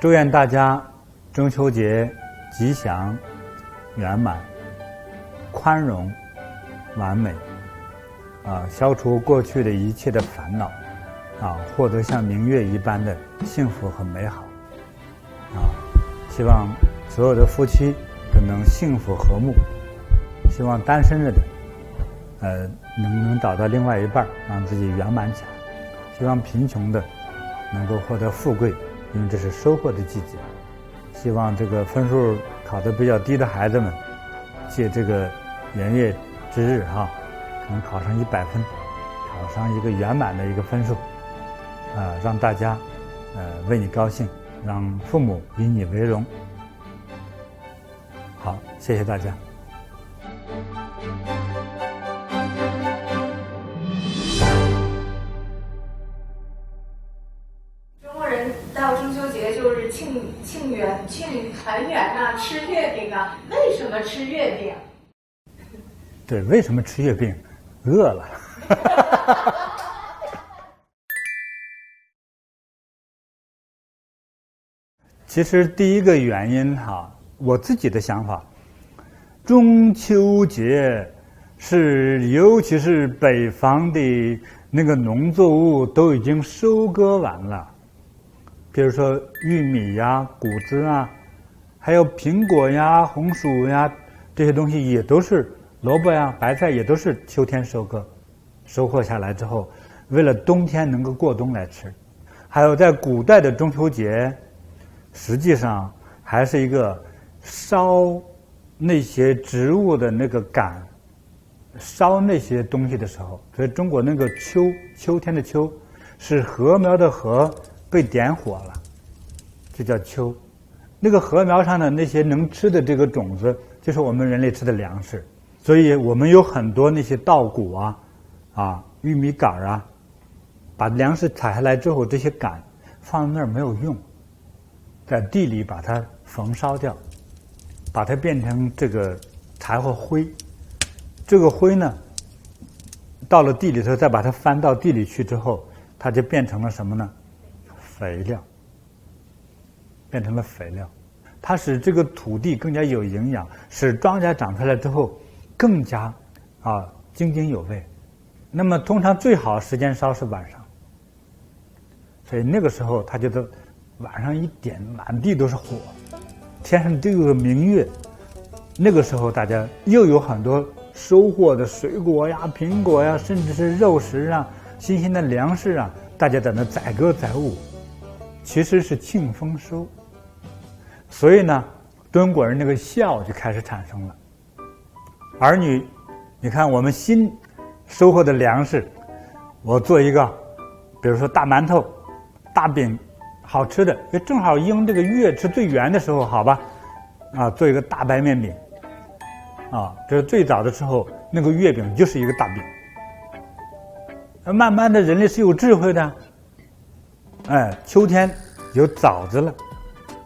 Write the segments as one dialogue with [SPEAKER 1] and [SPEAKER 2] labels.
[SPEAKER 1] 祝愿大家中秋节吉祥、圆满、宽容、完美，消除过去的一切的烦恼，获得像明月一般的幸福和美好，希望所有的夫妻都能幸福和睦，希望单身着的，能找到另外一半，让自己圆满起来，希望贫穷的能够获得富贵，因为这是收获的季节。希望这个分数考得比较低的孩子们，借这个元月之日可能考上100分，考上一个圆满的一个分数，让大家为你高兴，让父母以你为荣。好，谢谢大家。
[SPEAKER 2] 到中秋节就是庆团圆啊，吃月饼啊。为什么吃月饼？
[SPEAKER 1] 对，为什么吃月饼？饿了。其实第一个原因我自己的想法，中秋节尤其是北方的那个农作物都已经收割完了。比如说玉米呀、谷子啊，还有苹果呀、红薯呀，这些东西也都是萝卜呀、白菜也都是秋天收获下来之后，为了冬天能够过冬来吃。还有在古代的中秋节，实际上还是一个烧那些植物的那个杆，烧那些东西的时候。所以中国那个秋天的秋，是禾苗的禾被点火了，就叫秋。那个禾苗上的那些能吃的这个种子，就是我们人类吃的粮食。所以我们有很多那些稻谷玉米杆把粮食采下来之后，这些杆放在那儿没有用，在地里把它焚烧掉，把它变成这个柴火灰。这个灰呢，到了地里头，再把它翻到地里去之后，它就变成了什么呢？肥料，变成了肥料。它使这个土地更加有营养，使庄稼长出来之后更加津津有味。那么通常最好时间烧是晚上，所以那个时候它就都晚上一点，满地都是火，天上都有明月。那个时候大家又有很多收获的水果呀、苹果呀，甚至是肉食新鲜的粮食大家在那载歌载舞，其实是庆丰收。所以呢，中国人那个孝就开始产生了。儿女，你看我们新收获的粮食，我做一个，比如说大馒头、大饼，好吃的，也正好应这个月吃最圆的时候，好吧？做一个大白面饼，这是最早的时候，那个月饼就是一个大饼。慢慢的，人类是有智慧的。秋天有枣子了，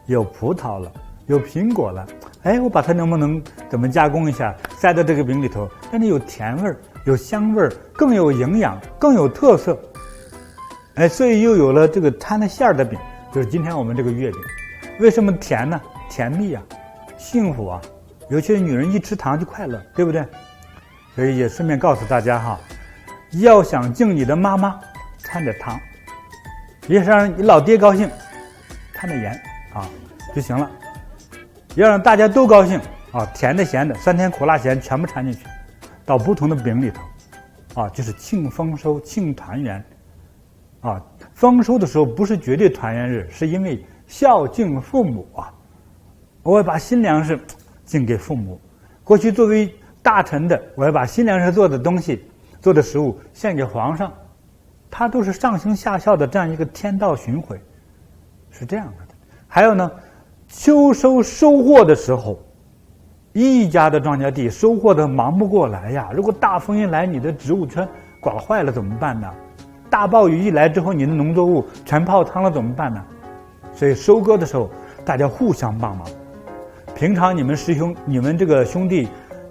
[SPEAKER 1] 有葡萄了，有苹果了。我把它能不能怎么加工一下，塞到这个饼里头，让它有甜味儿、有香味儿，更有营养，更有特色。所以又有了这个掺了馅儿的饼，就是今天我们这个月饼。为什么甜呢？甜蜜幸福尤其是女人一吃糖就快乐，对不对？所以也顺便告诉大家要想敬你的妈妈，掺点糖；也是让你老爹高兴，掺点盐就行了。要让大家都高兴甜的咸的酸甜苦辣咸全部掺进去，到不同的饼里头就是庆丰收、庆团圆丰收的时候不是绝对团圆日，是因为孝敬父母我要把新粮食敬给父母。过去作为大臣的，我要把新粮食做的东西、做的食物献给皇上，它都是上行下效的这样一个天道循环，是这样的。还有呢，秋收获的时候，一家的庄稼地收获的忙不过来呀。如果大风一来，你的植物全刮坏了怎么办呢？大暴雨一来之后，你的农作物全泡汤了怎么办呢？所以收割的时候，大家互相帮忙。平常你们这个兄弟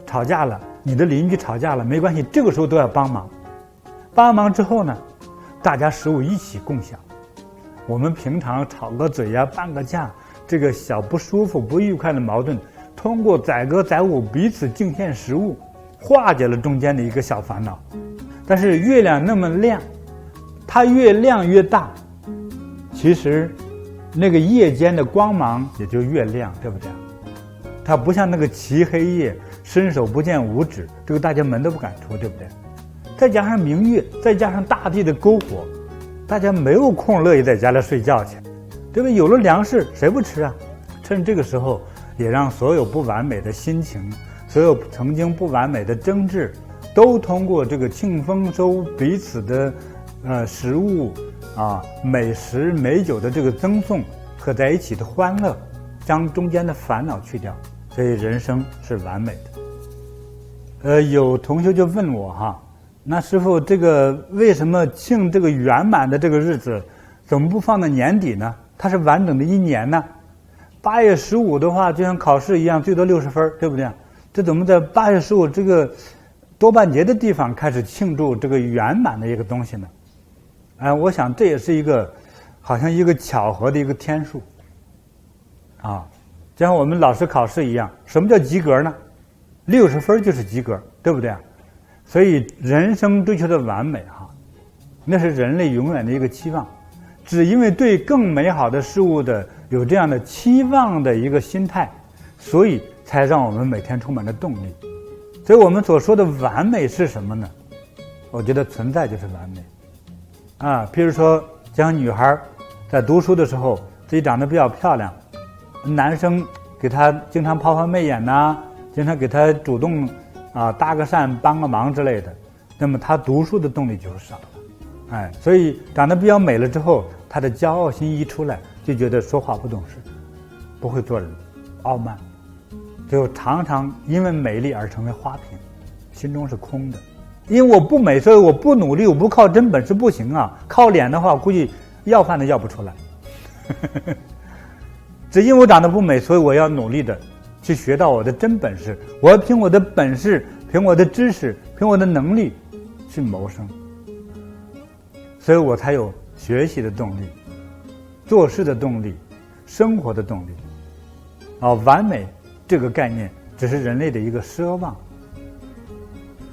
[SPEAKER 1] 吵架了，你的邻居吵架了，没关系，这个时候都要帮忙。帮忙之后呢，大家食物一起共享。我们平常吵个嘴呀、拌个架，这个小不舒服、不愉快的矛盾，通过载歌载舞、彼此敬献食物，化解了中间的一个小烦恼。但是月亮那么亮，它越亮越大，其实那个夜间的光芒也就越亮，对不对？它不像那个漆黑夜，伸手不见五指，这个大家门都不敢出，对不对？再加上明月，再加上大地的篝火，大家没有空乐意在家里睡觉去，对不对？有了粮食，谁不吃啊？趁这个时候，也让所有不完美的心情，所有曾经不完美的争执，都通过这个庆丰收彼此的食物啊、美食美酒的这个赠送和在一起的欢乐，将中间的烦恼去掉，所以人生是完美的。有同学就问我哈，那师父，这个为什么庆这个圆满的这个日子，怎么不放到年底呢？它是完整的一年呢。8月15的话，就像考试一样，最多60分，对不对？这怎么在8月15这个多半节的地方开始庆祝这个圆满的一个东西呢？我想这也是一个好像一个巧合的一个天数啊，就像我们老师考试一样，什么叫及格呢？60分就是及格，对不对？所以人生追求的完美哈，那是人类永远的一个期望。只因为对更美好的事物的有这样的期望的一个心态，所以才让我们每天充满着动力。所以我们所说的完美是什么呢？我觉得存在就是完美啊。譬如说，像女孩在读书的时候，自己长得比较漂亮，男生给她经常抛媚眼呐，经常给她主动搭个讪、帮个忙之类的，那么她读书的动力就少了。所以长得比较美了之后，她的骄傲心一出来，就觉得说话不懂事，不会做人，傲慢，最后常常因为美丽而成为花瓶，心中是空的。因为我不美，所以我不努力，我不靠真本事不行啊。靠脸的话，估计要饭都要不出来。只因为我长得不美，所以我要努力的去学到我的真本事，我要凭我的本事，凭我的知识，凭我的能力去谋生，所以我才有学习的动力，做事的动力，生活的动力。完美这个概念只是人类的一个奢望，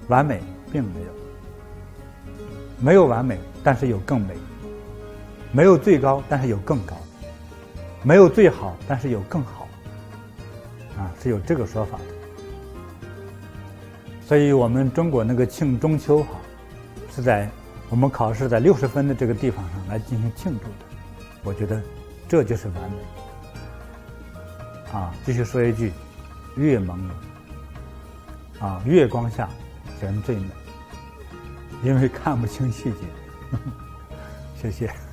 [SPEAKER 1] 完美并没有，没有完美，但是有更美；没有最高，但是有更高；没有最好，但是有更好。是有这个说法的。所以我们中国那个庆中秋是在我们考试在60分的这个地方上来进行庆祝的，我觉得这就是完美。继续说一句，月朦胧，月光下人最美，因为看不清细节。谢谢。